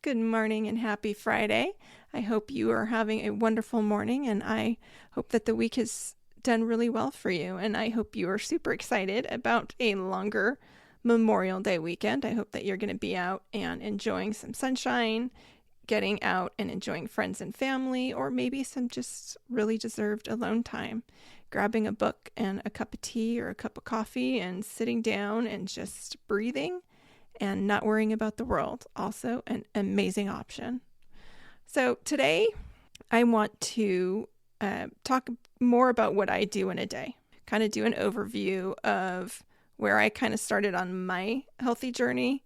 Good morning and happy Friday. I hope you are having a wonderful morning, and I hope that the week has done really well for you. And I hope you are super excited about a longer Memorial Day weekend. I hope that you're going to be out and enjoying some sunshine, getting out and enjoying friends and family, or maybe some just really deserved alone time. Grabbing a book and a cup of tea or a cup of coffee and sitting down and just breathing and not worrying about the world. Also an amazing option. So today I want to talk more about what I do in a day, kind of do an overview of where I kind of started on my healthy journey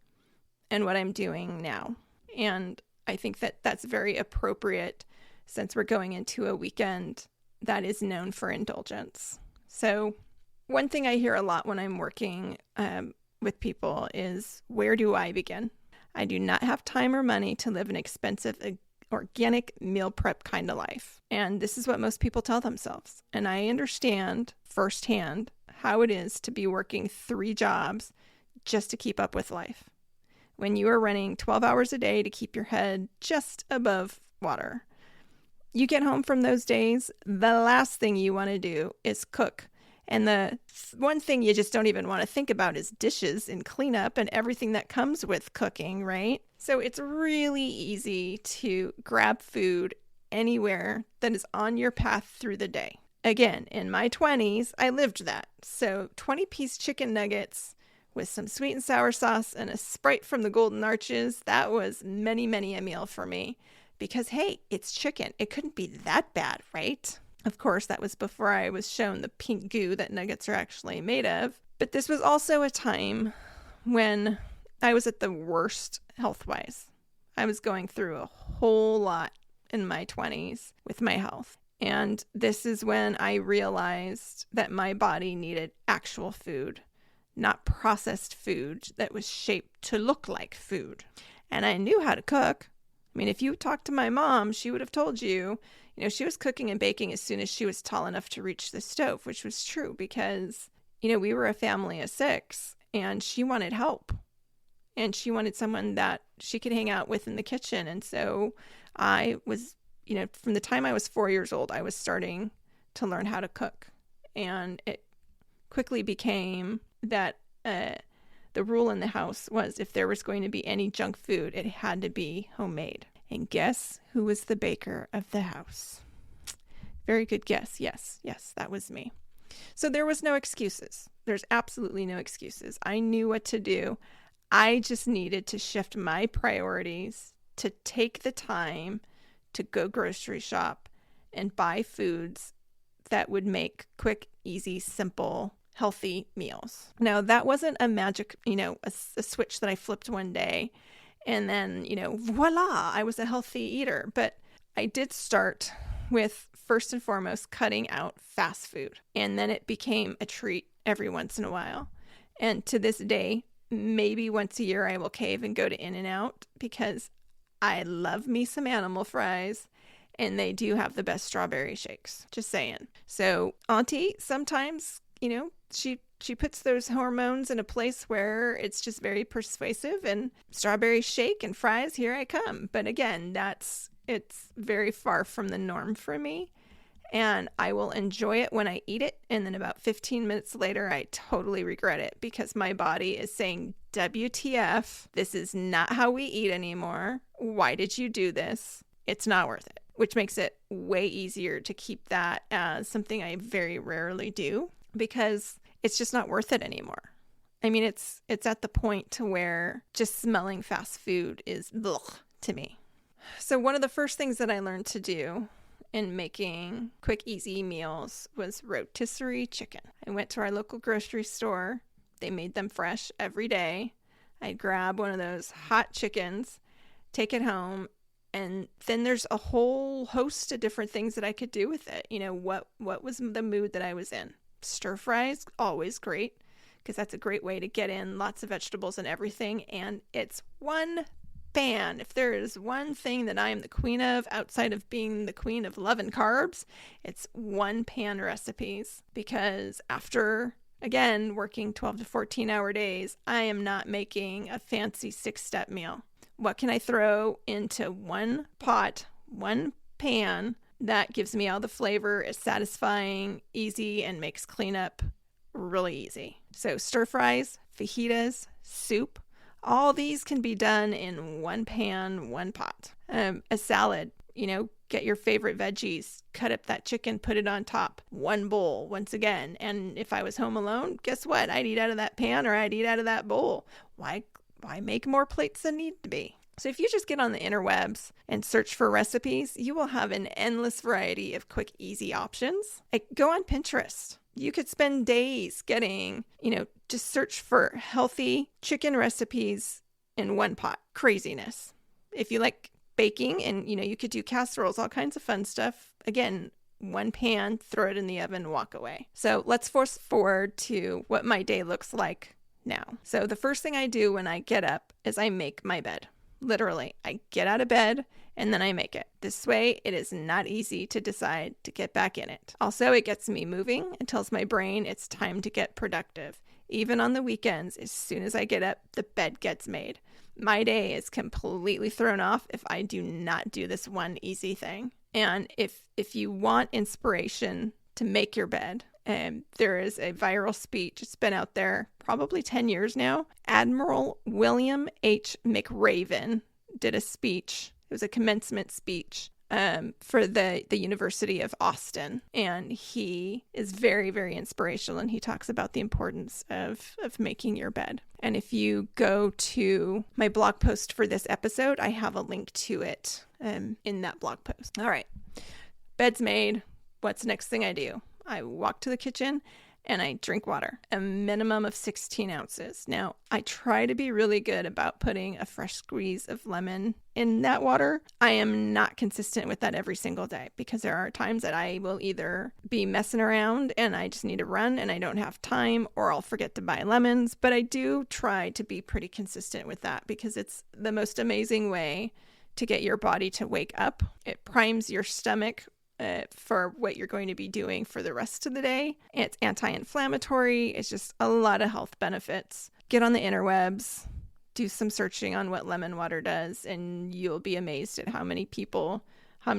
and what I'm doing now. And I think that that's very appropriate since we're going into a weekend that is known for indulgence. So one thing I hear a lot when I'm working with people is, where do I begin? I do not have time or money to live an expensive organic meal prep kind of life. And this is what most people tell themselves. And I understand firsthand how it is to be working 3 jobs just to keep up with life. When you are running 12 hours a day to keep your head just above water, you get home from those days, the last thing you want to do is cook. And the one thing you just don't even want to think about is dishes and cleanup and everything that comes with cooking, right? So it's really easy to grab food anywhere that is on your path through the day. Again, in my 20s, I lived that. So 20-piece chicken nuggets with some sweet and sour sauce and a Sprite from the Golden Arches, that was many, many a meal for me. Because, hey, it's chicken. It couldn't be that bad, right? Of course, that was before I was shown the pink goo that nuggets are actually made of. But this was also a time when I was at the worst health-wise. I was going through a whole lot in my 20s with my health. And this is when I realized that my body needed actual food, not processed food that was shaped to look like food. And I knew how to cook. I mean, if you talked to my mom, she would have told you, she was cooking and baking as soon as she was tall enough to reach the stove, which was true because, we were a family of 6 and she wanted help and she wanted someone that she could hang out with in the kitchen. And so I was, from the time I was 4 years old, I was starting to learn how to cook. And it quickly became that the rule in the house was if there was going to be any junk food, it had to be homemade. And guess who was the baker of the house? Very good guess. Yes, that was me. So there was no excuses. There's absolutely no excuses. I knew what to do. I just needed to shift my priorities to take the time to go grocery shop and buy foods that would make quick, easy, simple, healthy meals. Now, that wasn't a magic, a switch that I flipped one day and then, voila, I was a healthy eater. But I did start with, first and foremost, cutting out fast food. And then it became a treat every once in a while. And to this day, maybe once a year, I will cave and go to In-N-Out because I love me some animal fries. And they do have the best strawberry shakes. Just saying. So Auntie sometimes, she puts those hormones in a place where it's just very persuasive, and strawberry shake and fries, here I come. But again, it's very far from the norm for me. And I will enjoy it when I eat it. And then about 15 minutes later, I totally regret it because my body is saying, WTF, this is not how we eat anymore. Why did you do this? It's not worth it, which makes it way easier to keep that as something I very rarely do because it's just not worth it anymore. I mean, it's at the point to where just smelling fast food is ugh to me. So one of the first things that I learned to do in making quick, easy meals was rotisserie chicken. I went to our local grocery store. They made them fresh every day. I'd grab one of those hot chickens, take it home, and then there's a whole host of different things that I could do with it. What was the mood that I was in? Stir fries, always great, because that's a great way to get in lots of vegetables and everything. And it's one pan. If there is one thing that I am the queen of outside of being the queen of love and carbs, it's one pan recipes. Because after, again, working 12 to 14 hour days, I am not making a fancy 6-step meal. What can I throw into one pot, one pan that gives me all the flavor, is satisfying, easy, and makes cleanup really easy? So stir fries, fajitas, soup, all these can be done in one pan, one pot. A salad, get your favorite veggies, cut up that chicken, put it on top, one bowl once again. And if I was home alone, guess what? I'd eat out of that pan or I'd eat out of that bowl. Why make more plates than need to be? So if you just get on the interwebs and search for recipes, you will have an endless variety of quick, easy options. Go on Pinterest. You could spend days getting, just search for healthy chicken recipes in one pot. Craziness. If you like baking and, you could do casseroles, all kinds of fun stuff. Again, one pan, throw it in the oven, walk away. So let's fast forward to what my day looks like now. So the first thing I do when I get up is I make my bed. Literally, I get out of bed and then I make it. This way, it is not easy to decide to get back in it. Also, it gets me moving and tells my brain it's time to get productive. Even on the weekends, as soon as I get up, the bed gets made. My day is completely thrown off if I do not do this one easy thing. And if you want inspiration to make your bed, there is a viral speech. It's been out there probably 10 years now. Admiral William H. McRaven did a speech. It was a commencement speech for the University of Austin. And he is very, very inspirational. And he talks about the importance of making your bed. And if you go to my blog post for this episode, I have a link to it in that blog post. All right. Bed's made. What's the next thing I do? I walk to the kitchen and I drink water, a minimum of 16 ounces. Now, I try to be really good about putting a fresh squeeze of lemon in that water. I am not consistent with that every single day because there are times that I will either be messing around and I just need to run and I don't have time, or I'll forget to buy lemons. But I do try to be pretty consistent with that because it's the most amazing way to get your body to wake up. It primes your stomach for what you're going to be doing for the rest of the day. It's anti-inflammatory. It's just a lot of health benefits. Get on the interwebs, do some searching on what lemon water does, and you'll be amazed at how many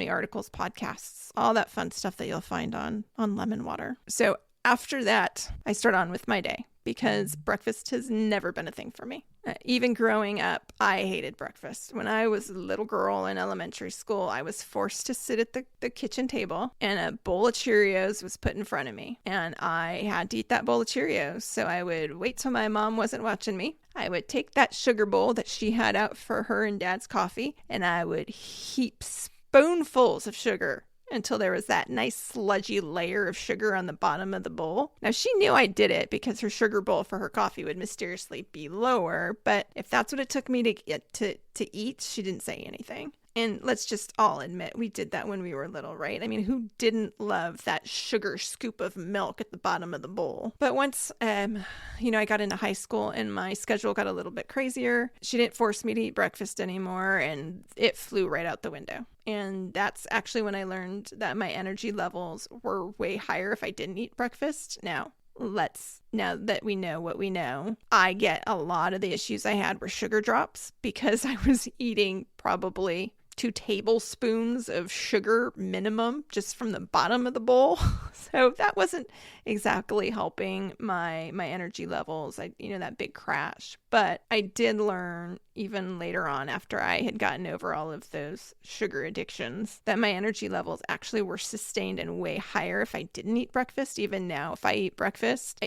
articles, podcasts, all that fun stuff that you'll find on lemon water. So after that, I start on with my day because breakfast has never been a thing for me. Even growing up, I hated breakfast. When I was a little girl in elementary school, I was forced to sit at the kitchen table and a bowl of Cheerios was put in front of me. And I had to eat that bowl of Cheerios. So I would wait till my mom wasn't watching me. I would take that sugar bowl that she had out for her and Dad's coffee, and I would heap spoonfuls of sugar until there was that nice sludgy layer of sugar on the bottom of the bowl. Now, she knew I did it because her sugar bowl for her coffee would mysteriously be lower, but if that's what it took me to get to eat, she didn't say anything. And let's just all admit, we did that when we were little, right? I mean, who didn't love that sugar scoop of milk at the bottom of the bowl? But once, I got into high school and my schedule got a little bit crazier, she didn't force me to eat breakfast anymore, and it flew right out the window. And that's actually when I learned that my energy levels were way higher if I didn't eat breakfast. Now that we know what we know, I get a lot of the issues I had were sugar drops because I was eating probably 2 tablespoons of sugar minimum just from the bottom of the bowl. So that wasn't exactly helping my energy levels. That big crash. But I did learn even later on, after I had gotten over all of those sugar addictions, that my energy levels actually were sustained and way higher if I didn't eat breakfast. Even now, if I eat breakfast,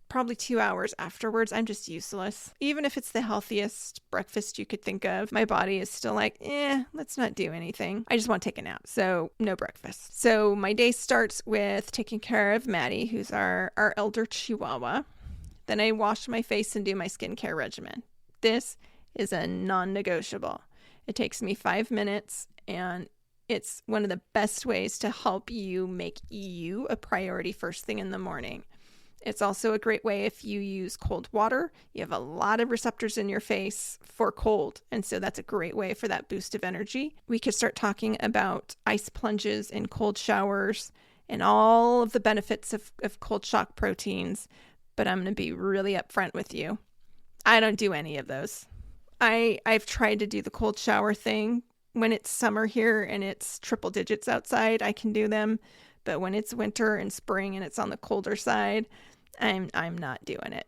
probably 2 hours afterwards, I'm just useless. Even if it's the healthiest breakfast you could think of, my body is still like, let's not do anything. I just want to take a nap. So no breakfast. So my day starts with taking care of Maddie, who's our elder Chihuahua. Then I wash my face and do my skincare regimen. This is a non-negotiable. It takes me 5 minutes, and it's one of the best ways to help you make you a priority first thing in the morning. It's also a great way if you use cold water. You have a lot of receptors in your face for cold, and so that's a great way for that boost of energy. We could start talking about ice plunges and cold showers and all of the benefits of cold shock proteins, but I'm going to be really upfront with you. I don't do any of those. I've tried to do the cold shower thing. When it's summer here and it's triple digits outside, I can do them. But when it's winter and spring and it's on the colder side, I'm not doing it.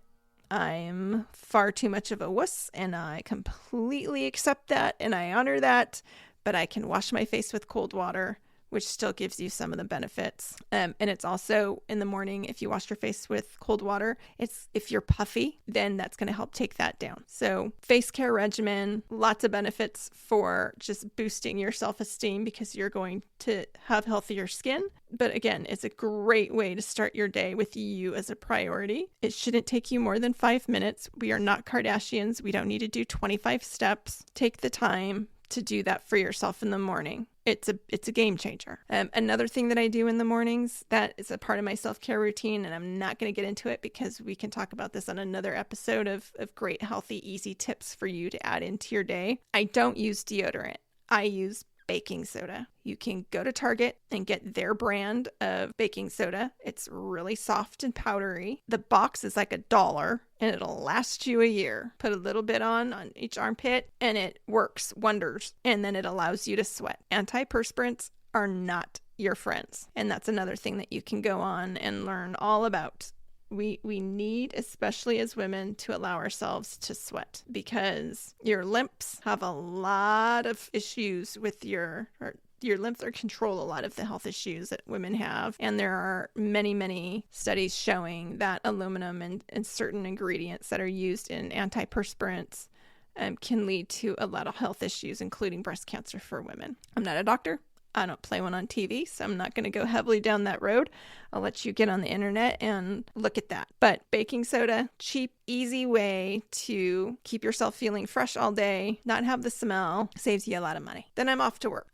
I'm far too much of a wuss, and I completely accept that and I honor that. But I can wash my face with cold water, which still gives you some of the benefits. And it's also in the morning, if you wash your face with cold water, if you're puffy, then that's going to help take that down. So face care regimen, lots of benefits for just boosting your self-esteem because you're going to have healthier skin. But again, it's a great way to start your day with you as a priority. It shouldn't take you more than 5 minutes. We are not Kardashians. We don't need to do 25 steps. Take the time to do that for yourself in the morning. It's a game changer. Another thing that I do in the mornings that is a part of my self-care routine, and I'm not going to get into it because we can talk about this on another episode of great, healthy, easy tips for you to add into your day. I don't use deodorant. I use baking soda. You can go to Target and get their brand of baking soda. It's really soft and powdery. The box is like $1 and it'll last you a year. Put a little bit on each armpit and it works wonders. And then it allows you to sweat. Antiperspirants are not your friends. And that's another thing that you can go on and learn all about. We need, especially as women, to allow ourselves to sweat because your lymphs have a lot of issues with your lymphs control a lot of the health issues that women have. And there are many, many studies showing that aluminum and certain ingredients that are used in antiperspirants can lead to a lot of health issues, including breast cancer for women. I'm not a doctor. I don't play one on TV, so I'm not going to go heavily down that road. I'll let you get on the internet and look at that. But baking soda, cheap, easy way to keep yourself feeling fresh all day, not have the smell, saves you a lot of money. Then I'm off to work.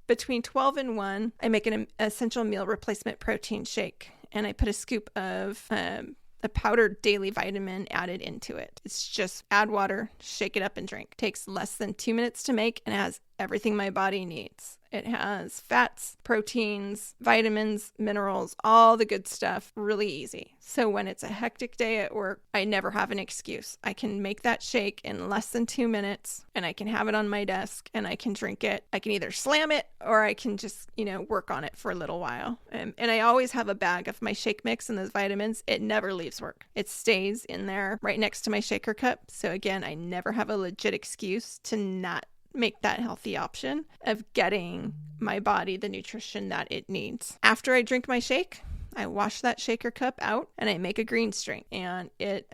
Between 12 and 1, I make an essential meal replacement protein shake, and I put a scoop of a powdered daily vitamin added into it. It's just add water, shake it up, and drink. Takes less than 2 minutes to make and has everything my body needs. It has fats, proteins, vitamins, minerals, all the good stuff, really easy. So when it's a hectic day at work, I never have an excuse. I can make that shake in less than 2 minutes and I can have it on my desk and I can drink it. I can either slam it or I can just, work on it for a little while. And I always have a bag of my shake mix and those vitamins. It never leaves work. It stays in there right next to my shaker cup. So again, I never have a legit excuse to not make that healthy option of getting my body the nutrition that it needs. After I drink my shake, I wash that shaker cup out and I make a greens drink. And it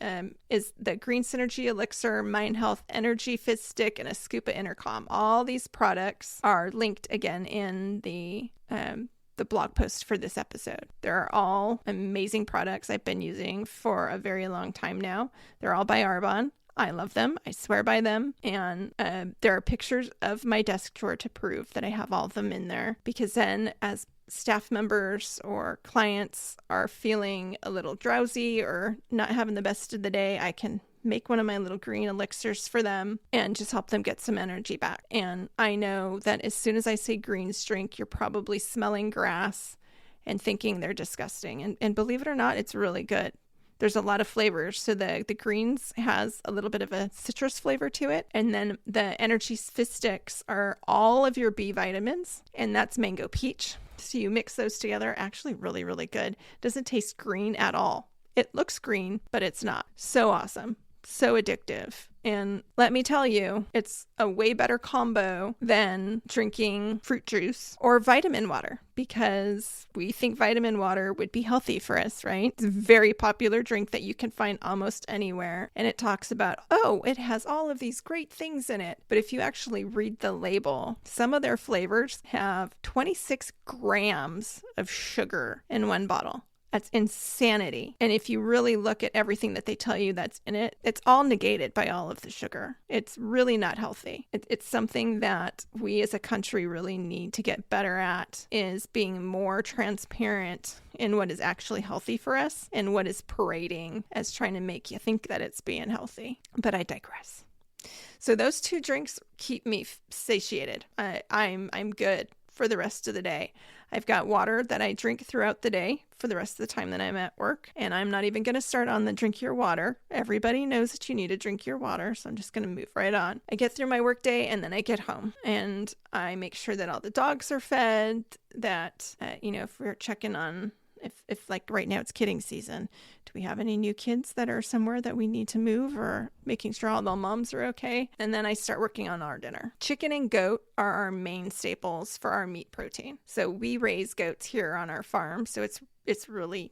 is the Green Synergy Elixir, Mind Health Energy Fizz Stick, and a scoop of Intercom. All these products are linked again in the blog post for this episode. They're all amazing products I've been using for a very long time now. They're all by Arbonne. I love them. I swear by them. And there are pictures of my desk drawer to prove that I have all of them in there. Because then as staff members or clients are feeling a little drowsy or not having the best of the day, I can make one of my little green elixirs for them and just help them get some energy back. And I know that as soon as I say greens drink, you're probably smelling grass and thinking they're disgusting. And believe it or not, it's really good. There's a lot of flavors. So the greens has a little bit of a citrus flavor to it. And then the Energy Fizz Sticks are all of your B vitamins, and that's mango peach. So you mix those together, actually really, really good. Doesn't taste green at all. It looks green, but it's not. So awesome. So addictive. And let me tell you, it's a way better combo than drinking fruit juice or vitamin water, because we think vitamin water would be healthy for us, right? It's a very popular drink that you can find almost anywhere. And it talks about, it has all of these great things in it. But if you actually read the label, some of their flavors have 26 grams of sugar in one bottle. That's insanity. And if you really look at everything that they tell you that's in it, it's all negated by all of the sugar. It's really not healthy. It's something that we as a country really need to get better at, is being more transparent in what is actually healthy for us and what is parading as trying to make you think that it's being healthy. But I digress. So those two drinks keep me satiated. I'm good for the rest of the day. I've got water that I drink throughout the day for the rest of the time that I'm at work. And I'm not even going to start on the drink your water. Everybody knows that you need to drink your water. So I'm just going to move right on. I get through my work day and then I get home and I make sure that all the dogs are fed, that, if we're checking on if like right now it's kidding season, do we have any new kids that are somewhere that we need to move, or making sure all the moms are okay? And then I start working on our dinner. Chicken and goat are our main staples for our meat protein. So we raise goats here on our farm. So it's readily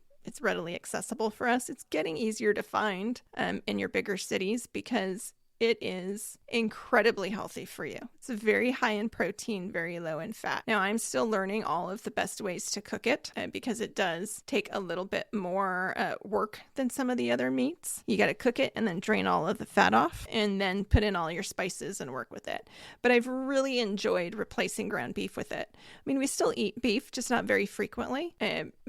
accessible for us. It's getting easier to find in your bigger cities because it is incredibly healthy for you. It's very high in protein, very low in fat. Now, I'm still learning all of the best ways to cook it because it does take a little bit more work than some of the other meats. You got to cook it and then drain all of the fat off and then put in all your spices and work with it. But I've really enjoyed replacing ground beef with it. I mean, we still eat beef, just not very frequently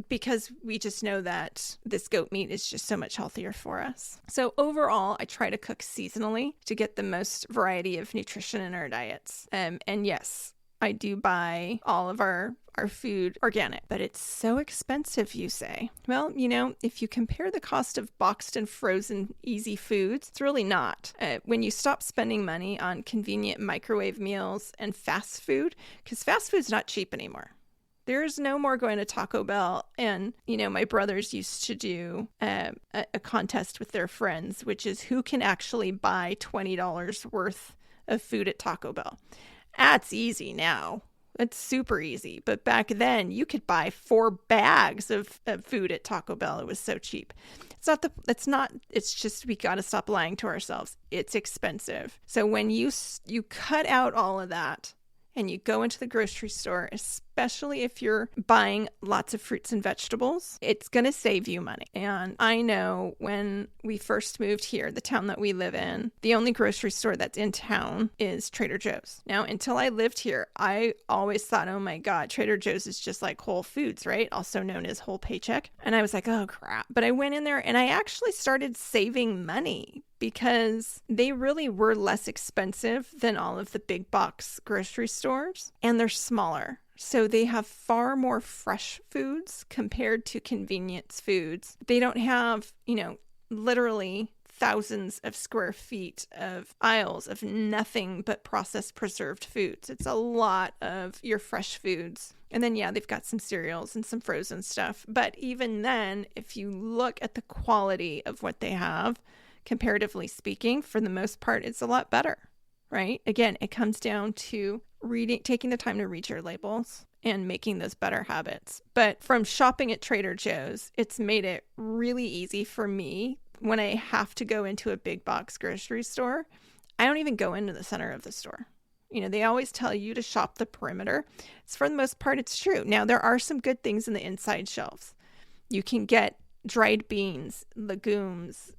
because we just know that this goat meat is just so much healthier for us. So overall, I try to cook seasonally to get the most variety of nutrition in our diets. And yes, I do buy all of our food organic, but it's so expensive, you say. Well, if you compare the cost of boxed and frozen easy foods, it's really not. When you stop spending money on convenient microwave meals and fast food, because fast food's not cheap anymore. There's no more going to Taco Bell. And, my brothers used to do a contest with their friends, which is who can actually buy $20 worth of food at Taco Bell. That's easy now. It's super easy. But back then, you could buy 4 bags of food at Taco Bell. It was so cheap. It's just we got to stop lying to ourselves. It's expensive. So when you cut out all of that, and you go into the grocery store, especially if you're buying lots of fruits and vegetables, it's going to save you money. And I know when we first moved here, the town that we live in, the only grocery store that's in town is Trader Joe's. Now, until I lived here, I always thought, oh my God, Trader Joe's is just like Whole Foods, right? Also known as Whole Paycheck. And I was like, oh crap. But I went in there and I actually started saving money because they really were less expensive than all of the big box grocery stores, and they're smaller. So they have far more fresh foods compared to convenience foods. They don't have, literally thousands of square feet of aisles of nothing but processed preserved foods. It's a lot of your fresh foods. And then, they've got some cereals and some frozen stuff. But even then, if you look at the quality of what they have, comparatively speaking, for the most part, it's a lot better, right? Again, it comes down to taking the time to read your labels and making those better habits. But from shopping at Trader Joe's, it's made it really easy for me when I have to go into a big box grocery store. I don't even go into the center of the store. They always tell you to shop the perimeter. For the most part, it's true. Now, there are some good things in the inside shelves. You can get dried beans, legumes,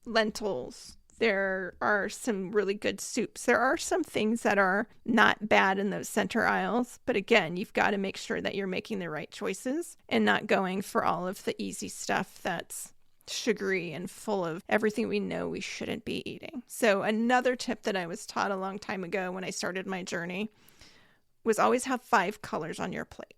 lentils. There are some really good soups. There are some things that are not bad in those center aisles. But again, you've got to make sure that you're making the right choices and not going for all of the easy stuff that's sugary and full of everything we know we shouldn't be eating. So another tip that I was taught a long time ago when I started my journey was always have 5 colors on your plate.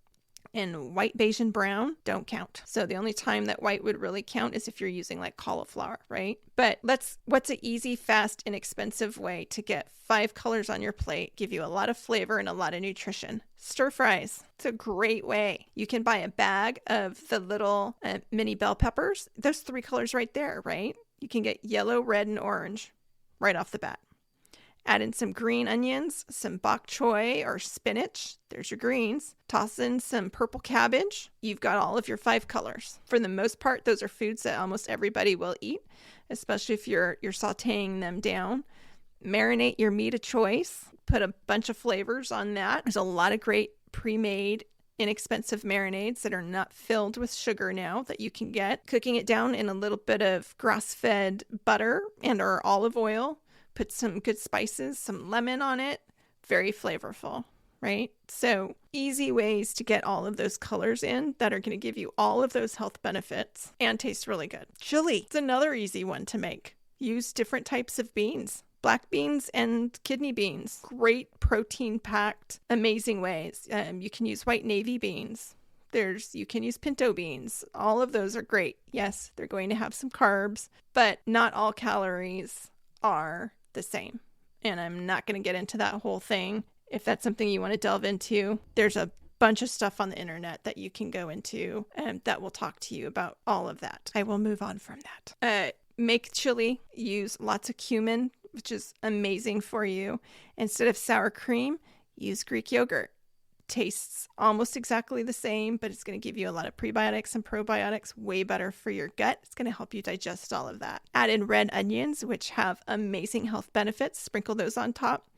And white, beige, and brown don't count. So the only time that white would really count is if you're using like cauliflower, right? But what's an easy, fast, inexpensive way to get 5 colors on your plate, give you a lot of flavor and a lot of nutrition? Stir fries. It's a great way. You can buy a bag of the little mini bell peppers. There's 3 colors right there, right? You can get yellow, red, and orange right off the bat. Add in some green onions, some bok choy or spinach. There's your greens. Toss in some purple cabbage. You've got all of your 5 colors. For the most part, those are foods that almost everybody will eat, especially if you're sauteing them down. Marinate your meat of choice. Put a bunch of flavors on that. There's a lot of great pre-made inexpensive marinades that are not filled with sugar now that you can get. Cooking it down in a little bit of grass-fed butter and or olive oil. Put some good spices, some lemon on it. Very flavorful, right? So easy ways to get all of those colors in that are going to give you all of those health benefits and taste really good. Chili. It's another easy one to make. Use different types of beans. black beans and kidney beans. Great protein-packed, amazing ways. You can use white navy beans. You can use pinto beans. All of those are great. Yes, they're going to have some carbs, but not all calories are the same. And I'm not going to get into that whole thing. If that's something you want to delve into, there's a bunch of stuff on the internet that you can go into that will talk to you about all of that. I will move on from that. Make chili. Use lots of cumin, which is amazing for you. Instead of sour cream, use Greek yogurt. Tastes almost exactly the same, but it's going to give you a lot of prebiotics and probiotics, way better for your gut. It's going to help you digest all of that. Add in red onions, which have amazing health benefits. Sprinkle those on top.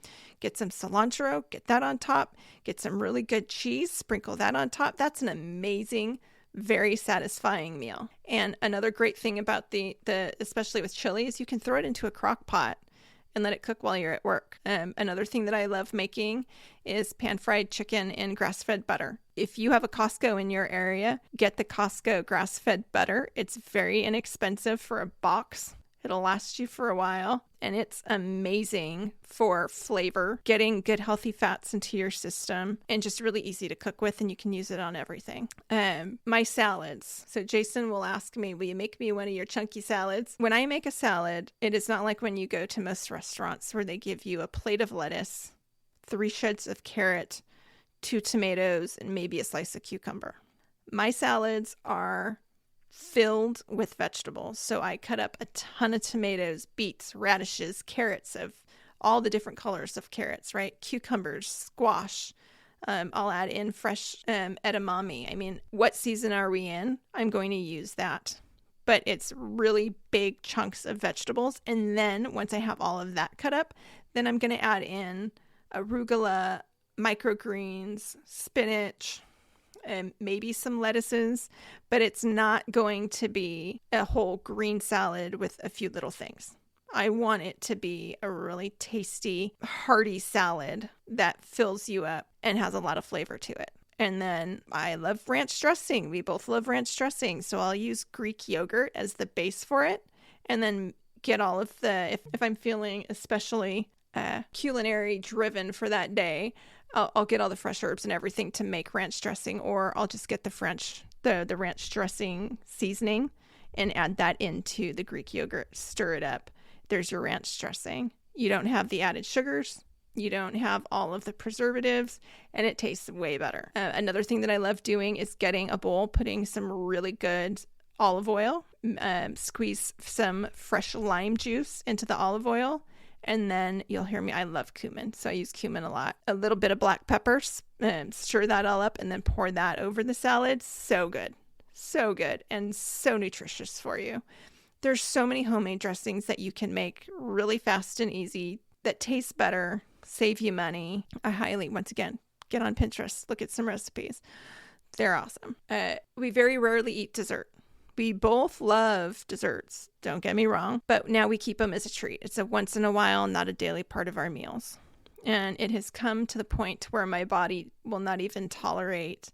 Get some cilantro, get that on top. Get some really good cheese, sprinkle that on top. That's an amazing, very satisfying meal. And another great thing about the especially with chili, is you can throw it into a crock pot and let it cook while you're at work. Another thing that I love making is pan-fried chicken in grass-fed butter. If you have a Costco in your area, get the Costco grass-fed butter. It's very inexpensive for a box. It'll last you for a while, and it's amazing for flavor, getting good healthy fats into your system, and just really easy to cook with, and you can use it on everything. My salads. So Jason will ask me, will you make me one of your chunky salads? When I make a salad, it is not like when you go to most restaurants where they give you a plate of lettuce, 3 shreds of carrot, 2 tomatoes, and maybe a slice of cucumber. My salads are filled with vegetables. So I cut up a ton of tomatoes, beets, radishes, carrots of all the different colors of carrots, right? Cucumbers, squash. I'll add in fresh edamame. I mean, what season are we in? I'm going to use that. But it's really big chunks of vegetables. And then once I have all of that cut up, then I'm going to add in arugula, microgreens, spinach, and maybe some lettuces, but it's not going to be a whole green salad with a few little things. I want it to be a really tasty, hearty salad that fills you up and has a lot of flavor to it. And then I love ranch dressing. We both love ranch dressing. So I'll use Greek yogurt as the base for it. And then get all of if I'm feeling especially culinary driven for that day, I'll get all the fresh herbs and everything to make ranch dressing, or I'll just get the ranch dressing seasoning and add that into the Greek yogurt. Stir it up. There's your ranch dressing. You don't have the added sugars. You don't have all of the preservatives, and it tastes way better. Another thing that I love doing is getting a bowl, putting some really good olive oil, squeeze some fresh lime juice into the olive oil, and then you'll hear me, I love cumin, so I use cumin a lot. A little bit of black pepper, stir that all up, and then pour that over the salad. So good, and so nutritious for you. There's so many homemade dressings that you can make really fast and easy that taste better, save you money. I highly, once again, get on Pinterest, look at some recipes. They're awesome. We very rarely eat dessert. We both love desserts, don't get me wrong, but now we keep them as a treat. It's a once in a while, not a daily part of our meals. And it has come to the point where my body will not even tolerate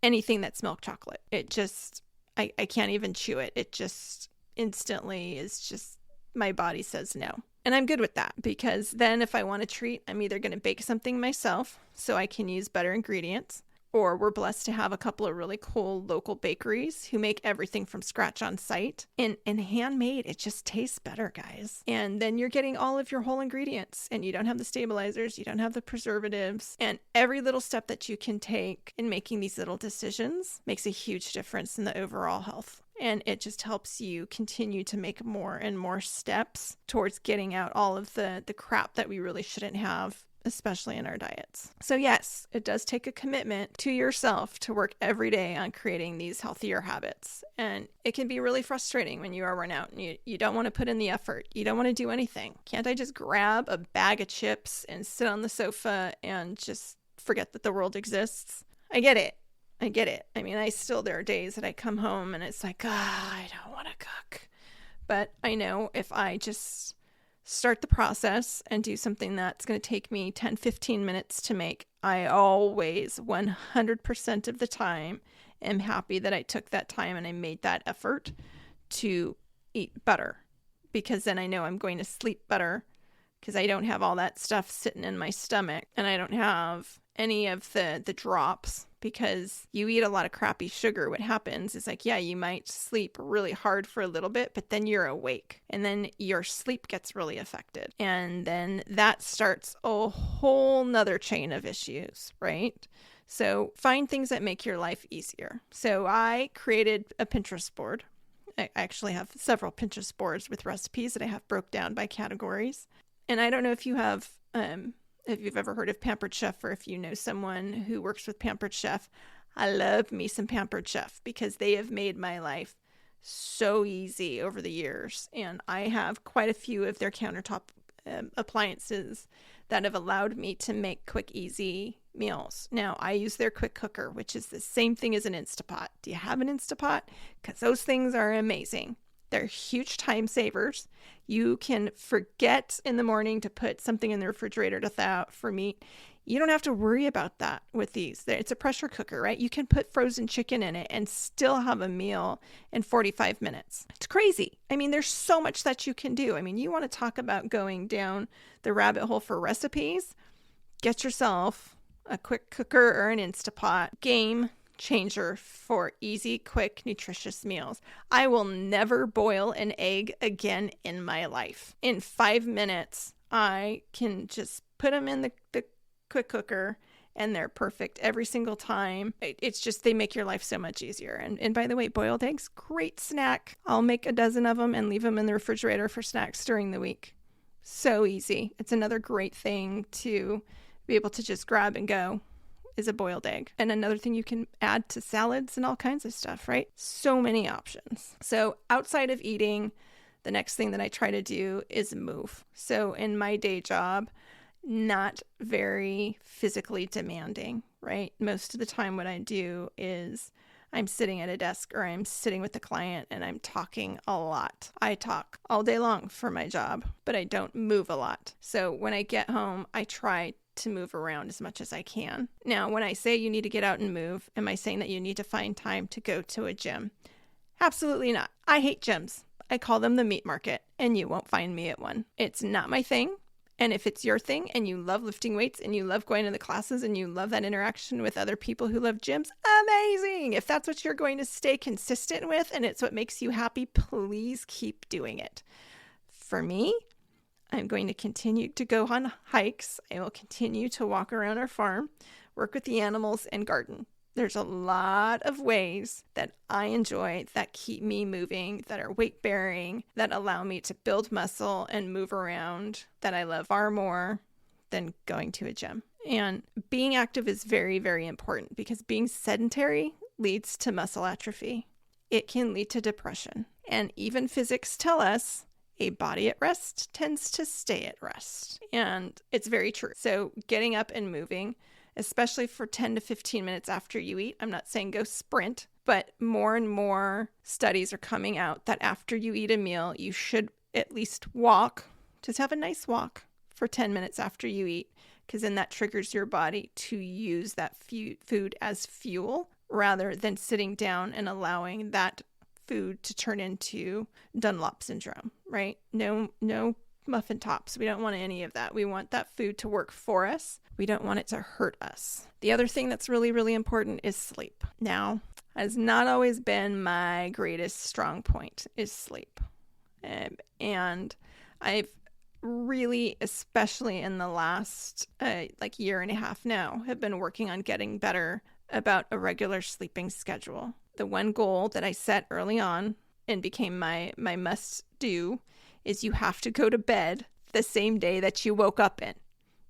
anything that's milk chocolate. It just, I can't even chew it. It just instantly is just, my body says no. And I'm good with that, because then if I want a treat, I'm either going to bake something myself so I can use better ingredients, or we're blessed to have a couple of really cool local bakeries who make everything from scratch on site. And handmade, it just tastes better, guys. And then you're getting all of your whole ingredients, and you don't have the stabilizers, you don't have the preservatives, and every little step that you can take in making these little decisions makes a huge difference in the overall health. And it just helps you continue to make more and more steps towards getting out all of the crap that we really shouldn't have, especially in our diets. So yes, it does take a commitment to yourself to work every day on creating these healthier habits. And it can be really frustrating when you are run out and you don't want to put in the effort. You don't want to do anything. Can't I just grab a bag of chips and sit on the sofa and just forget that the world exists? I get it. I mean, there are days that I come home and it's like, I don't want to cook. But I know if I just start the process and do something that's going to take me 10, 15 minutes to make, I always 100% of the time am happy that I took that time and I made that effort to eat better, because then I know I'm going to sleep better, because I don't have all that stuff sitting in my stomach, and I don't have any of the drops, because you eat a lot of crappy sugar. What happens is, like, yeah, you might sleep really hard for a little bit, but then you're awake, and then your sleep gets really affected, and then that starts a whole nother chain of issues, right? So find things that make your life easier. So I created a Pinterest board. I actually have several Pinterest boards with recipes that I have broke down by categories. And I don't know if you have, if you've ever heard of Pampered Chef, or if you know someone who works with Pampered Chef. I love me some Pampered Chef, because they have made my life so easy over the years. And I have quite a few of their countertop appliances that have allowed me to make quick, easy meals. Now, I use their quick cooker, which is the same thing as an Instapot. Do you have an Instapot? Because those things are amazing. They're huge time savers. You can forget in the morning to put something in the refrigerator to thaw out for meat. You don't have to worry about that with these. It's a pressure cooker, right? You can put frozen chicken in it and still have a meal in 45 minutes. It's crazy. I mean, there's so much that you can do. I mean, you want to talk about going down the rabbit hole for recipes? Get yourself a quick cooker or an Instapot. Game changer for easy, quick, nutritious meals. I will never boil an egg again in my life. In 5 minutes, I can just put them in the quick cooker, and they're perfect every single time. It's just, they make your life so much easier. And by the way, boiled eggs, great snack. I'll make a dozen of them and leave them in the refrigerator for snacks during the week. So easy. It's another great thing to be able to just grab and go, is a boiled egg. And another thing you can add to salads and all kinds of stuff, right? So many options. So outside of eating, the next thing that I try to do is move. So in my day job, not very physically demanding, right? Most of the time what I do is I'm sitting at a desk, or I'm sitting with the client, and I'm talking a lot. I talk all day long for my job, but I don't move a lot. So when I get home, I try to move around as much as I can. Now, when I say you need to get out and move, am I saying that you need to find time to go to a gym? Absolutely not. I hate gyms. I call them the meat market, and you won't find me at one. It's not my thing. And if it's your thing, and you love lifting weights, and you love going to the classes, and you love that interaction with other people who love gyms, amazing. If that's what you're going to stay consistent with, and it's what makes you happy, please keep doing it. For me, I'm going to continue to go on hikes. I will continue to walk around our farm, work with the animals, and garden. There's a lot of ways that I enjoy that keep me moving, that are weight bearing, that allow me to build muscle and move around, that I love far more than going to a gym. And being active is very, very important, because being sedentary leads to muscle atrophy. It can lead to depression. And even physics tell us a body at rest tends to stay at rest. And it's very true. So getting up and moving, especially for 10 to 15 minutes after you eat. I'm not saying go sprint, but more and more studies are coming out that after you eat a meal, you should at least walk, just have a nice walk for 10 minutes after you eat, because then that triggers your body to use that food as fuel, rather than sitting down and allowing that food to turn into Dunlop syndrome, right? No muffin tops. We don't want any of that. We want that food to work for us. We don't want it to hurt us. The other thing that's really, really important is sleep. Now, has not always been my greatest strong point, is sleep. And I've really, especially in the last year and a half now, have been working on getting better about a regular sleeping schedule. The one goal that I set early on and became my must do is you have to go to bed the same day that you woke up in.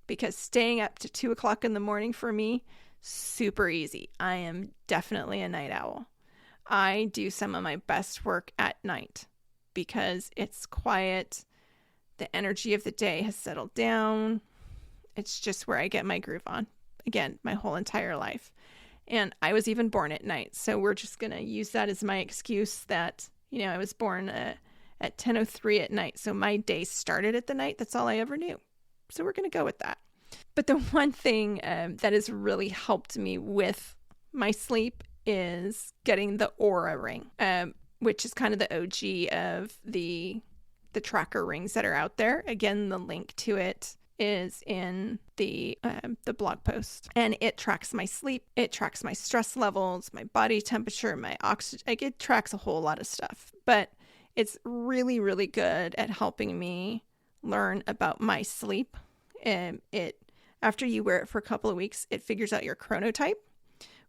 Because staying up to 2 o'clock in the morning for me, super easy. I am definitely a night owl. I do some of my best work at night because it's quiet. The energy of the day has settled down. It's just where I get my groove on. Again, my whole entire life. And I was even born at night. So we're just going to use that as my excuse that, I was born at 10:03 at night. So my day started at the night. That's all I ever knew. So we're going to go with that. But the one thing that has really helped me with my sleep is getting the Aura ring, which is kind of the OG of the the tracker rings that are out there. Again, the link to it is in the blog post, and it tracks my sleep, it tracks my stress levels, my body temperature, my oxygen. Like, it tracks a whole lot of stuff, but it's really, really good at helping me learn about my sleep. And after you wear it for a couple of weeks, it figures out your chronotype,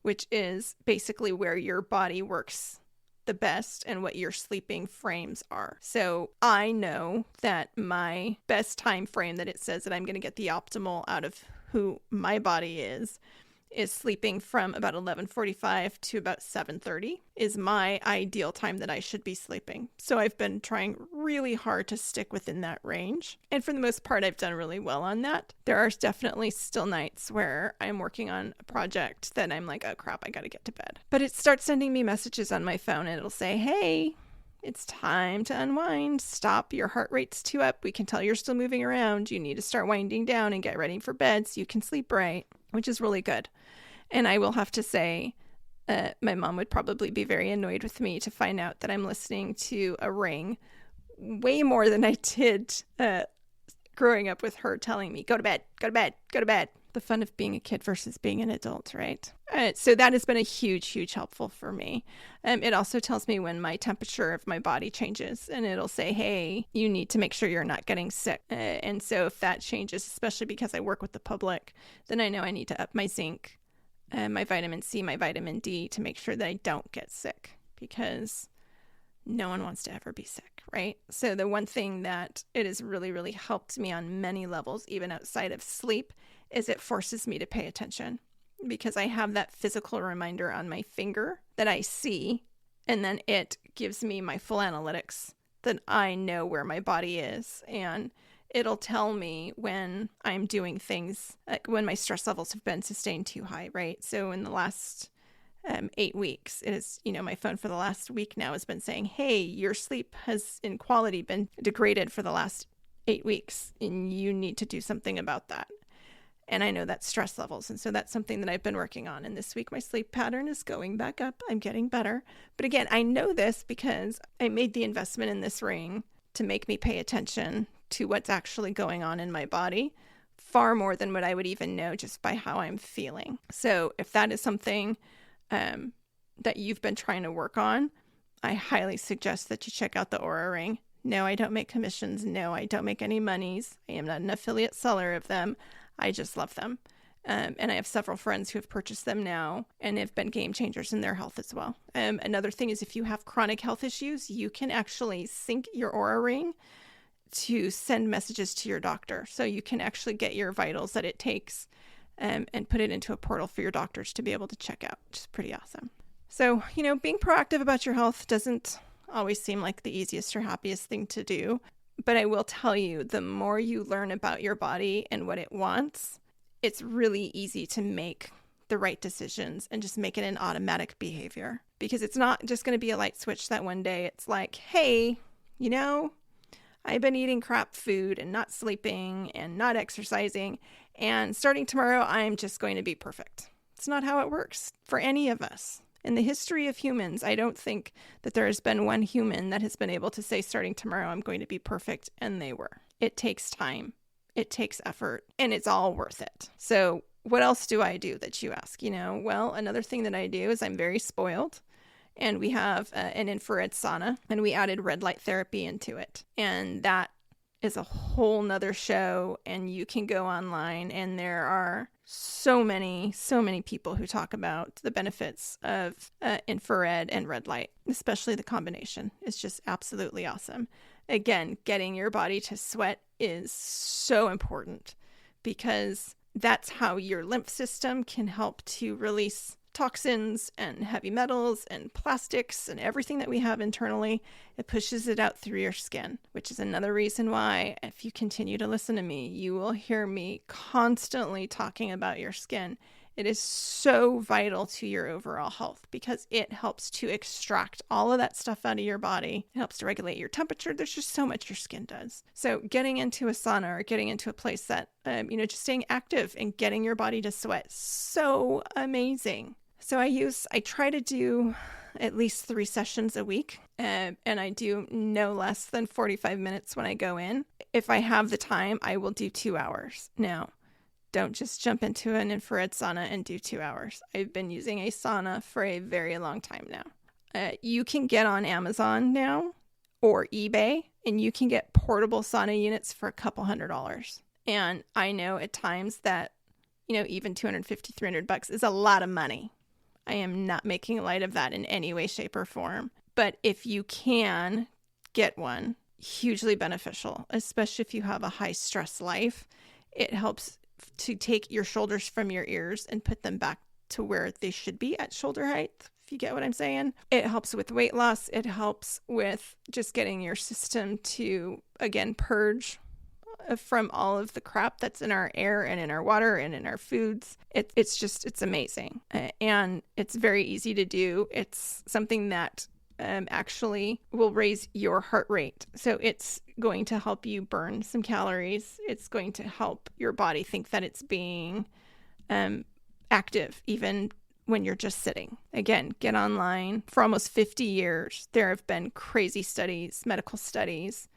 which is basically where your body works the best and what your sleeping frames are. So I know that my best time frame that it says that I'm going to get the optimal out of who my body is sleeping from about 11:45 to about 7:30 is my ideal time that I should be sleeping. So I've been trying really hard to stick within that range. And for the most part, I've done really well on that. There are definitely still nights where I'm working on a project that I'm like, oh crap, I got to get to bed. But it starts sending me messages on my phone, and it'll say, hey, it's time to unwind. Stop. Your heart rate's too up. We can tell you're still moving around. You need to start winding down and get ready for bed so you can sleep right, which is really good. And I will have to say, my mom would probably be very annoyed with me to find out that I'm listening to a ring way more than I did growing up with her telling me, go to bed, go to bed, go to bed. The fun of being a kid versus being an adult, right? So that has been a huge, huge helpful for me. It also tells me when my temperature of my body changes, and it'll say, hey, you need to make sure you're not getting sick. And so if that changes, especially because I work with the public, then I know I need to up my zinc, my vitamin C, my vitamin D to make sure that I don't get sick, because no one wants to ever be sick, right? So the one thing that it has really, really helped me on many levels, even outside of sleep, is it forces me to pay attention, because I have that physical reminder on my finger that I see, and then it gives me my full analytics that I know where my body is, and it'll tell me when I'm doing things, like when my stress levels have been sustained too high, right? So in the last 8 weeks, it is, my phone for the last week now has been saying, hey, your sleep has in quality been degraded for the last 8 weeks, and you need to do something about that. And I know that's stress levels. And so that's something that I've been working on. And this week, my sleep pattern is going back up. I'm getting better. But again, I know this because I made the investment in this ring to make me pay attention to what's actually going on in my body, far more than what I would even know just by how I'm feeling. So if that is something that you've been trying to work on, I highly suggest that you check out the Aura Ring. No, I don't make commissions. No, I don't make any monies. I am not an affiliate seller of them. I just love them. And I have several friends who have purchased them now and have been game changers in their health as well. Another thing is, if you have chronic health issues, you can actually sync your Aura Ring to send messages to your doctor. So you can actually get your vitals that it takes and put it into a portal for your doctors to be able to check out, which is pretty awesome. So, being proactive about your health doesn't always seem like the easiest or happiest thing to do. But I will tell you, the more you learn about your body and what it wants, it's really easy to make the right decisions and just make it an automatic behavior. Because it's not just going to be a light switch that one day it's like, hey, I've been eating crap food and not sleeping and not exercising, and starting tomorrow, I'm just going to be perfect. It's not how it works for any of us. In the history of humans, I don't think that there has been one human that has been able to say, starting tomorrow, I'm going to be perfect, and they were. It takes time. It takes effort, and it's all worth it. So what else do I do that you ask? Well, another thing that I do is I'm very spoiled, and we have an infrared sauna, and we added red light therapy into it. And that is a whole nother show, and you can go online, and there are so many people who talk about the benefits of infrared and red light, especially the combination. It's just absolutely awesome. Again, getting your body to sweat is so important, because that's how your lymph system can help to release toxins and heavy metals and plastics and everything that we have internally. It pushes it out through your skin, which is another reason why, if you continue to listen to me, you will hear me constantly talking about your skin. It is so vital to your overall health, because it helps to extract all of that stuff out of your body. It helps to regulate your temperature. There's just so much your skin does. So getting into a sauna or getting into a place that, just staying active and getting your body to sweat, so amazing. So I try to do at least 3 sessions a week. and I do no less than 45 minutes when I go in. If I have the time, I will do 2 hours. Now, don't just jump into an infrared sauna and do 2 hours. I've been using a sauna for a very long time now. You can get on Amazon now or eBay, and you can get portable sauna units for a couple $100s. And I know at times that, even $250, $300 is a lot of money. I am not making light of that in any way, shape, or form. But if you can get one, hugely beneficial, especially if you have a high stress life. It helps to take your shoulders from your ears and put them back to where they should be at shoulder height, if you get what I'm saying. It helps with weight loss. It helps with just getting your system to, again, purge from all of the crap that's in our air and in our water and in our foods. It's amazing. And it's very easy to do. It's something that actually will raise your heart rate. So it's going to help you burn some calories. It's going to help your body think that it's being active, even when you're just sitting. Again, get online. For almost 50 years, there have been crazy studies, medical studies,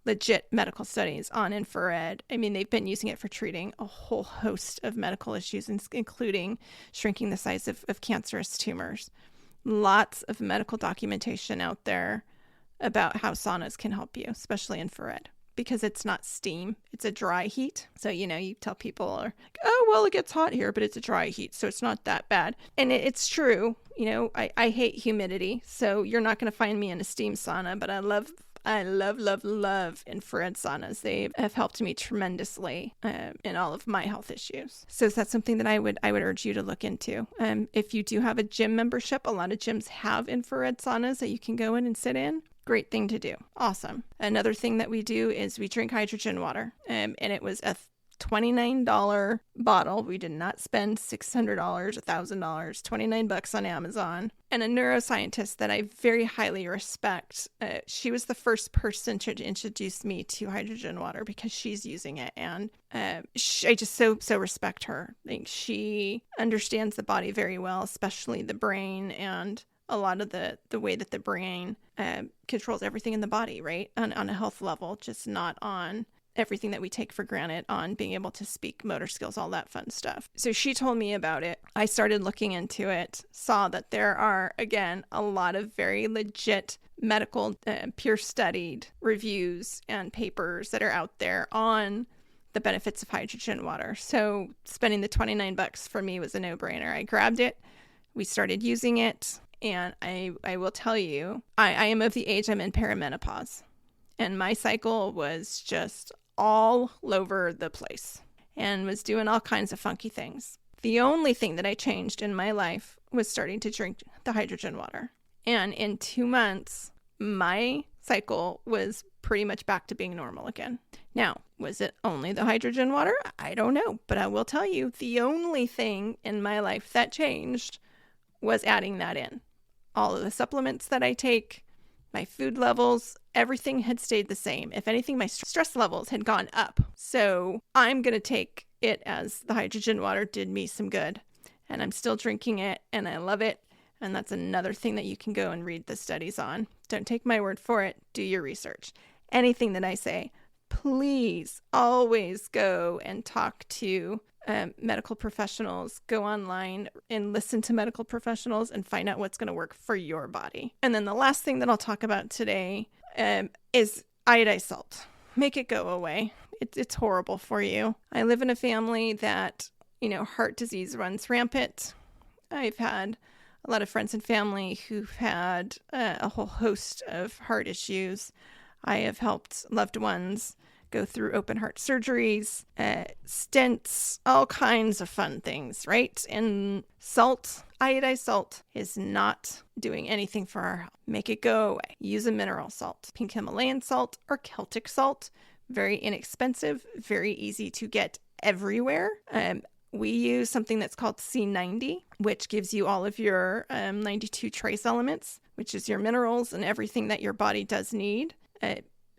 legit medical studies on infrared. I mean, they've been using it for treating a whole host of medical issues, including shrinking the size of cancerous tumors. Lots of medical documentation out there about how saunas can help you, especially infrared, because it's not steam, it's a dry heat. So, you tell people, oh, well, it gets hot here, but it's a dry heat, so it's not that bad. And it's true. I hate humidity, so you're not going to find me in a steam sauna, but I love infrared saunas. They have helped me tremendously in all of my health issues. So that's something that I would urge you to look into. If you do have a gym membership, a lot of gyms have infrared saunas that you can go in and sit in. Great thing to do. Awesome. Another thing that we do is we drink hydrogen water. And it was a $29 bottle. We did not spend $600, $1,000, $29 on Amazon. And a neuroscientist that I very highly respect, she was the first person to introduce me to hydrogen water because she's using it. And I just so respect her. I think she understands the body very well, especially the brain and a lot of the way that the brain controls everything in the body, right? On a health level, just not on everything that we take for granted, on being able to speak, motor skills, all that fun stuff. So she told me about it. I started looking into it, saw that there are, again, a lot of very legit medical, peer studied reviews and papers that are out there on the benefits of hydrogen water. So spending the $29 for me was a no-brainer. I grabbed it. We started using it. And I will tell you, I am of the age I'm in perimenopause. And my cycle was just all over the place and was doing all kinds of funky things. The only thing that I changed in my life was starting to drink the hydrogen water. And in 2 months, my cycle was pretty much back to being normal again. Now, was it only the hydrogen water? I don't know. But I will tell you, the only thing in my life that changed was adding that in. All of the supplements that I take, my food levels, everything had stayed the same. If anything, my stress levels had gone up. So I'm going to take it as the hydrogen water did me some good. And I'm still drinking it and I love it. And that's another thing that you can go and read the studies on. Don't take my word for it. Do your research. Anything that I say, please always go and talk to medical professionals. Go online and listen to medical professionals and find out what's going to work for your body. And then the last thing that I'll talk about today is iodized salt. Make it go away. It's horrible for you. I live in a family that, heart disease runs rampant. I've had a lot of friends and family who've had a whole host of heart issues. I have helped loved ones go through open heart surgeries, stents, all kinds of fun things, right? And salt, iodized salt, is not doing anything for our health. Make it go away. Use a mineral salt, pink Himalayan salt or Celtic salt. Very inexpensive, very easy to get everywhere. We use something that's called C90, which gives you all of your 92 trace elements, which is your minerals and everything that your body does need.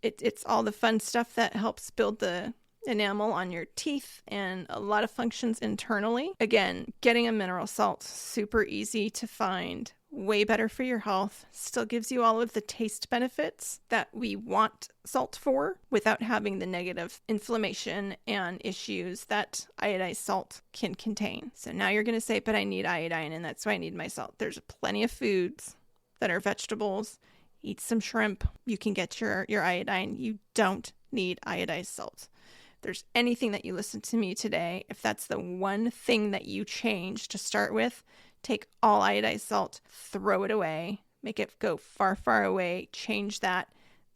It's all the fun stuff that helps build the enamel on your teeth and a lot of functions internally. Again, getting a mineral salt, super easy to find, way better for your health, still gives you all of the taste benefits that we want salt for without having the negative inflammation and issues that iodized salt can contain. So now you're going to say, but I need iodine and that's why I need my salt. There's plenty of foods that are vegetables. Eat some shrimp. You can get your iodine. You don't need iodized salt. If there's anything that you listen to me today, if that's the one thing that you change to start with, take all iodized salt, throw it away, make it go far, far away, change that.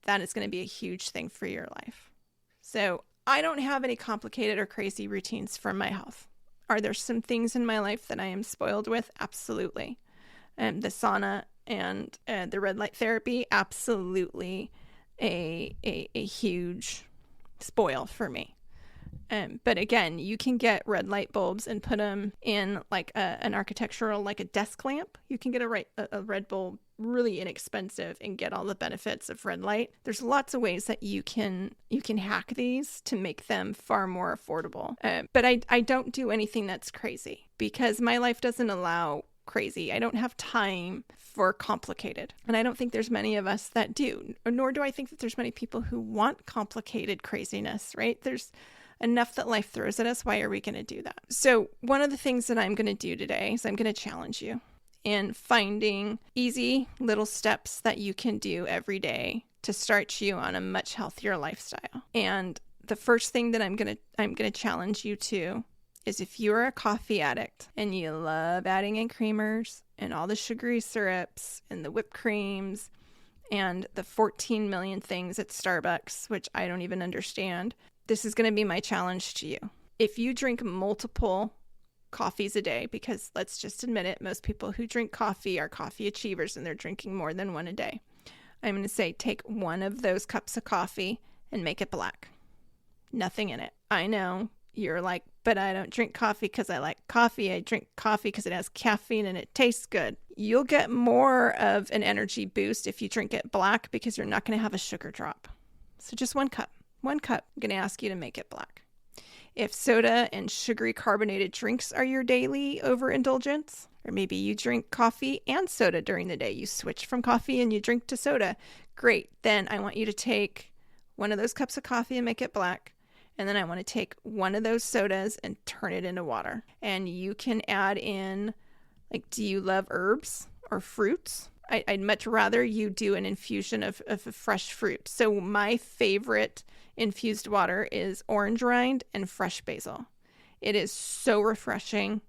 That is going to be a huge thing for your life. So I don't have any complicated or crazy routines for my health. Are there some things in my life that I am spoiled with? Absolutely. The sauna and the red light therapy, absolutely a huge spoil for me. But again, you can get red light bulbs and put them in like an architectural, like a desk lamp. You can get a red bulb really inexpensive and get all the benefits of red light. There's lots of ways that you can hack these to make them far more affordable. But I don't do anything that's crazy because my life doesn't allow crazy. I don't have time for complicated. And I don't think there's many of us that do, nor do I think that there's many people who want complicated craziness, right? There's enough that life throws at us. Why are we going to do that? So one of the things that I'm going to do today is I'm going to challenge you in finding easy little steps that you can do every day to start you on a much healthier lifestyle. And the first thing that I'm going to challenge you to is if you're a coffee addict and you love adding in creamers and all the sugary syrups and the whipped creams and the 14 million things at Starbucks, which I don't even understand, this is going to be my challenge to you. If you drink multiple coffees a day, because let's just admit it, most people who drink coffee are coffee achievers and they're drinking more than one a day. I'm going to say take one of those cups of coffee and make it black. Nothing in it. I know you're like, but I don't drink coffee because I like coffee. I drink coffee because it has caffeine and it tastes good. You'll get more of an energy boost if you drink it black because you're not going to have a sugar drop. So just one cup. I'm going to ask you to make it black. If soda and sugary carbonated drinks are your daily overindulgence, or maybe you drink coffee and soda during the day, you switch from coffee and you drink to soda, great. Then I want you to take one of those cups of coffee and make it black. And then I want to take one of those sodas and turn it into water. And you can add in, like, do you love herbs or fruits? I'd much rather you do an infusion of a fresh fruit. So my favorite infused water is orange rind and fresh basil. It is so refreshing.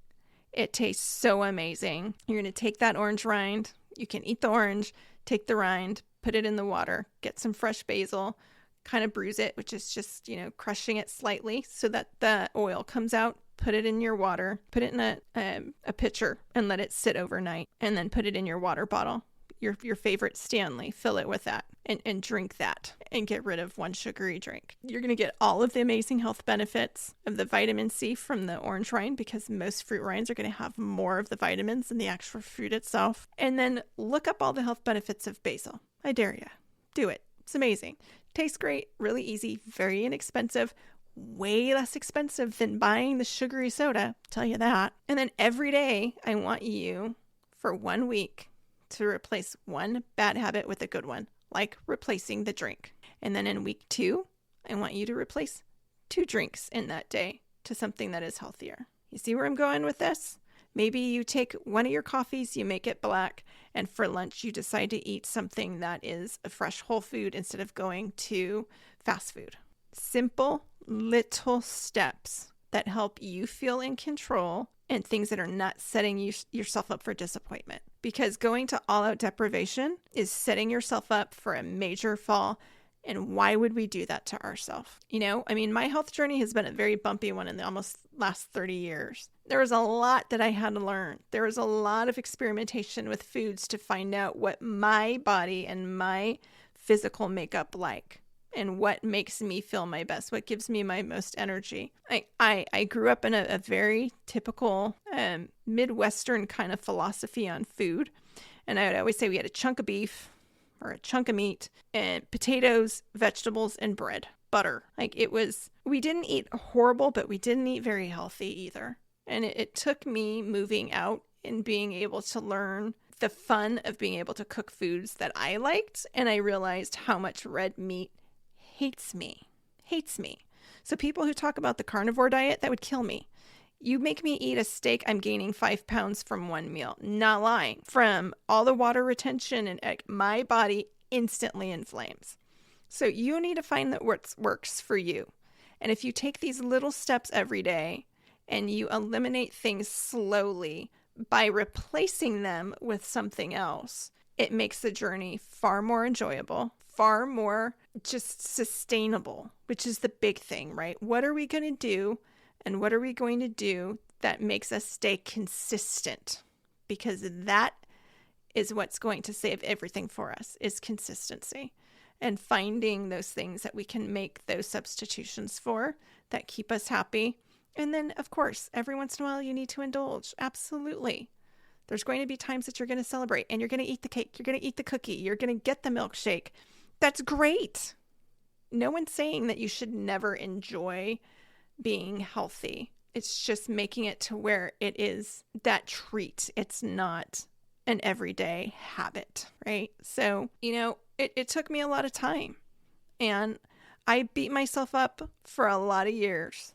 It tastes so amazing. You're going to take that orange rind. You can eat the orange, take the rind, put it in the water, get some fresh basil, kind of bruise it, which is just, crushing it slightly so that the oil comes out. Put it in your water, put it in a pitcher and let it sit overnight, and then put it in your water bottle, your favorite Stanley, fill it with that and drink that and get rid of one sugary drink. You're going to get all of the amazing health benefits of the vitamin C from the orange rind because most fruit rinds are going to have more of the vitamins than the actual fruit itself. And then look up all the health benefits of basil. I dare you. Do it. It's amazing. Tastes great, really easy, very inexpensive. Way less expensive than buying the sugary soda, tell you that. And then every day, I want you for 1 week to replace one bad habit with a good one, like replacing the drink. And then in week 2, I want you to replace 2 drinks in that day to something that is healthier. You see where I'm going with this? Maybe you take one of your coffees, you make it black, and for lunch you decide to eat something that is a fresh whole food instead of going to fast food. Simple little steps that help you feel in control and things that are not setting yourself up for disappointment. Because going to all-out deprivation is setting yourself up for a major fall. And why would we do that to ourselves? My health journey has been a very bumpy one in the almost last 30 years. There was a lot that I had to learn. There was a lot of experimentation with foods to find out what my body and my physical makeup like. And what makes me feel my best, what gives me my most energy. I grew up in a very typical Midwestern kind of philosophy on food. And I would always say we had a chunk of beef or a chunk of meat and potatoes, vegetables, and bread. butter. Like we didn't eat horrible, but we didn't eat very healthy either. And it took me moving out and being able to learn the fun of being able to cook foods that I liked. And I realized how much red meat hates me. So people who talk about the carnivore diet, that would kill me. You make me eat a steak, I'm gaining 5 pounds from one meal. Not lying. From all the water retention, and my body instantly inflames. So you need to find that what works for you. And if you take these little steps every day and you eliminate things slowly by replacing them with something else, it makes the journey far more enjoyable, far more just sustainable, which is the big thing, right? What are we going to do? And what are we going to do that makes us stay consistent? Because that is what's going to save everything for us, is consistency. And finding those things that we can make those substitutions for that keep us happy. And then, of course, every once in a while you need to indulge. Absolutely. There's going to be times that you're going to celebrate and you're going to eat the cake. You're going to eat the cookie. You're going to get the milkshake. That's great. No one's saying that you should never enjoy being healthy. It's just making it to where it is that treat. It's not an everyday habit, right? So, it took me a lot of time, and I beat myself up for a lot of years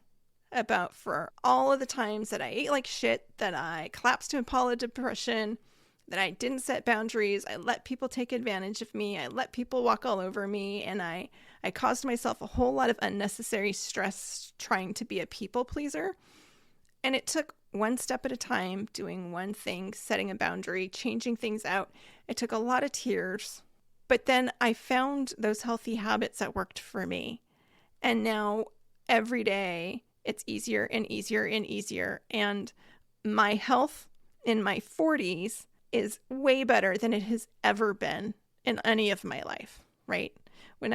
for all of the times that I ate like shit, that I collapsed into bipolar depression, that I didn't set boundaries. I let people take advantage of me. I let people walk all over me. And I caused myself a whole lot of unnecessary stress trying to be a people pleaser. And it took one step at a time, doing one thing, setting a boundary, changing things out. It took a lot of tears. But then I found those healthy habits that worked for me. And now every day it's easier and easier and easier. And my health in my 40s is way better than it has ever been in any of my life, right? When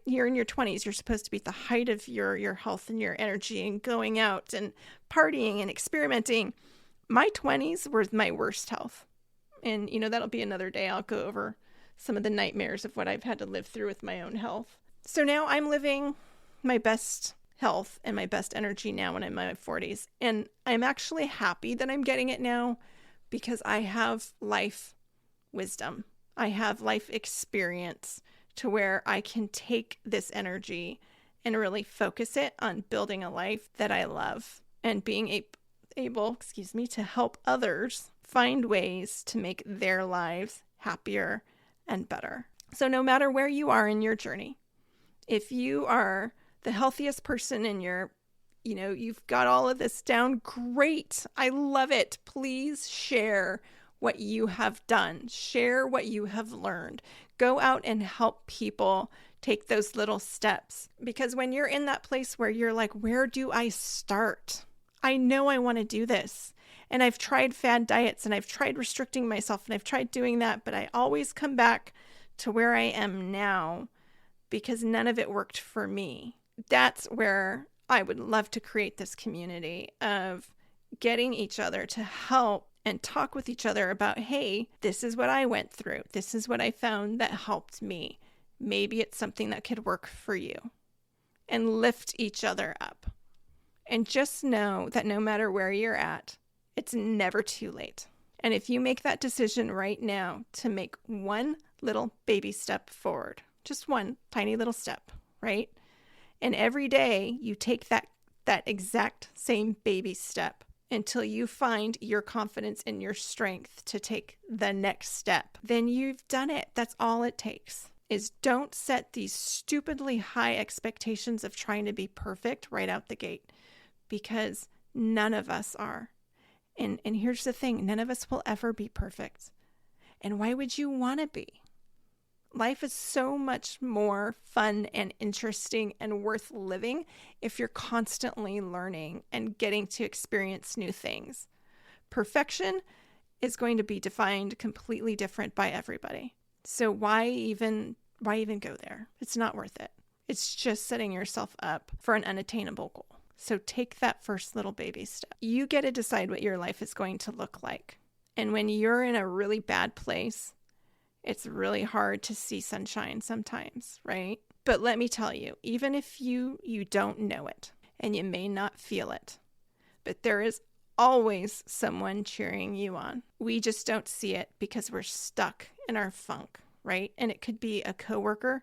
you're in your 20s, you're supposed to be at the height of your health and your energy and going out and partying and experimenting. My 20s were my worst health. And, that'll be another day. I'll go over some of the nightmares of what I've had to live through with my own health. So now I'm living my best health and my best energy now when I'm in my 40s. And I'm actually happy that I'm getting it now, because I have life wisdom. I have life experience to where I can take this energy and really focus it on building a life that I love and being able to help others find ways to make their lives happier and better. So no matter where you are in your journey, if you are the healthiest person in you've got all of this down, great. I love it. Please share what you have done. Share what you have learned. Go out and help people take those little steps. Because when you're in that place where you're like, where do I start? I know I want to do this. And I've tried fad diets and I've tried restricting myself and I've tried doing that, but I always come back to where I am now because none of it worked for me. That's where I would love to create this community of getting each other to help and talk with each other about, hey, this is what I went through. This is what I found that helped me. Maybe it's something that could work for you. And lift each other up. And just know that no matter where you're at, it's never too late. And if you make that decision right now to make one little baby step forward, just one tiny little step, right? And every day you take that exact same baby step until you find your confidence and your strength to take the next step, then you've done it. That's all it takes. Is don't set these stupidly high expectations of trying to be perfect right out the gate, because none of us are. And here's the thing, none of us will ever be perfect. And why would you want to be? Life is so much more fun and interesting and worth living if you're constantly learning and getting to experience new things. Perfection is going to be defined completely different by everybody. So why even go there? It's not worth it. It's just setting yourself up for an unattainable goal. So take that first little baby step. You get to decide what your life is going to look like. And when you're in a really bad place, it's really hard to see sunshine sometimes, right? But let me tell you, even if you don't know it and you may not feel it, but there is always someone cheering you on. We just don't see it because we're stuck in our funk, right? And it could be a coworker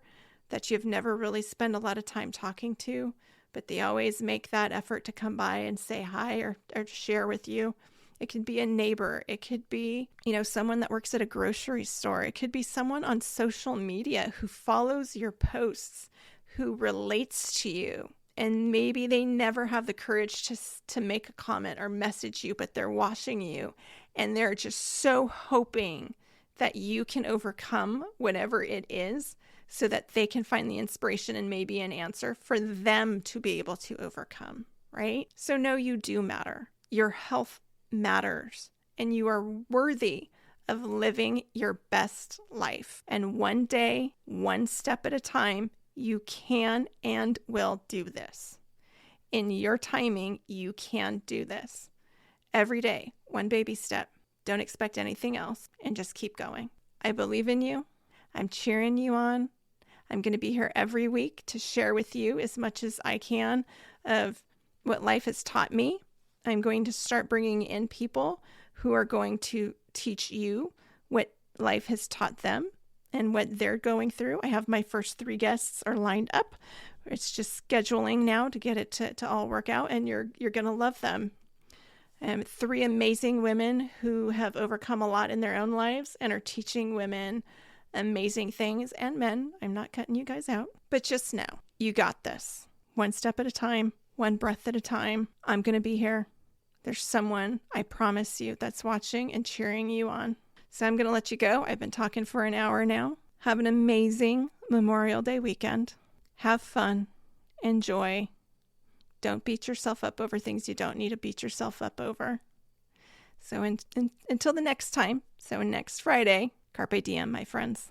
that you've never really spent a lot of time talking to, but they always make that effort to come by and say hi or share with you. It could be a neighbor. It could be, someone that works at a grocery store. It could be someone on social media who follows your posts, who relates to you. And maybe they never have the courage to make a comment or message you, but they're watching you. And they're just so hoping that you can overcome whatever it is so that they can find the inspiration and maybe an answer for them to be able to overcome, right? So no, you do matter. Your health matters, and you are worthy of living your best life. And one day, one step at a time, you can and will do this. In your timing, you can do this. Every day, one baby step. Don't expect anything else, and just keep going. I believe in you. I'm cheering you on. I'm going to be here every week to share with you as much as I can of what life has taught me. I'm going to start bringing in people who are going to teach you what life has taught them and what they're going through. I have my first 3 guests are lined up. It's just scheduling now to get it to all work out, and you're going to love them. 3 amazing women who have overcome a lot in their own lives and are teaching women amazing things, and men. I'm not cutting you guys out, but just know you got this. One step at a time, one breath at a time. I'm going to be here. There's someone, I promise you, that's watching and cheering you on. So I'm going to let you go. I've been talking for an hour now. Have an amazing Memorial Day weekend. Have fun. Enjoy. Don't beat yourself up over things you don't need to beat yourself up over. So until the next time, so next Friday, Carpe diem, my friends.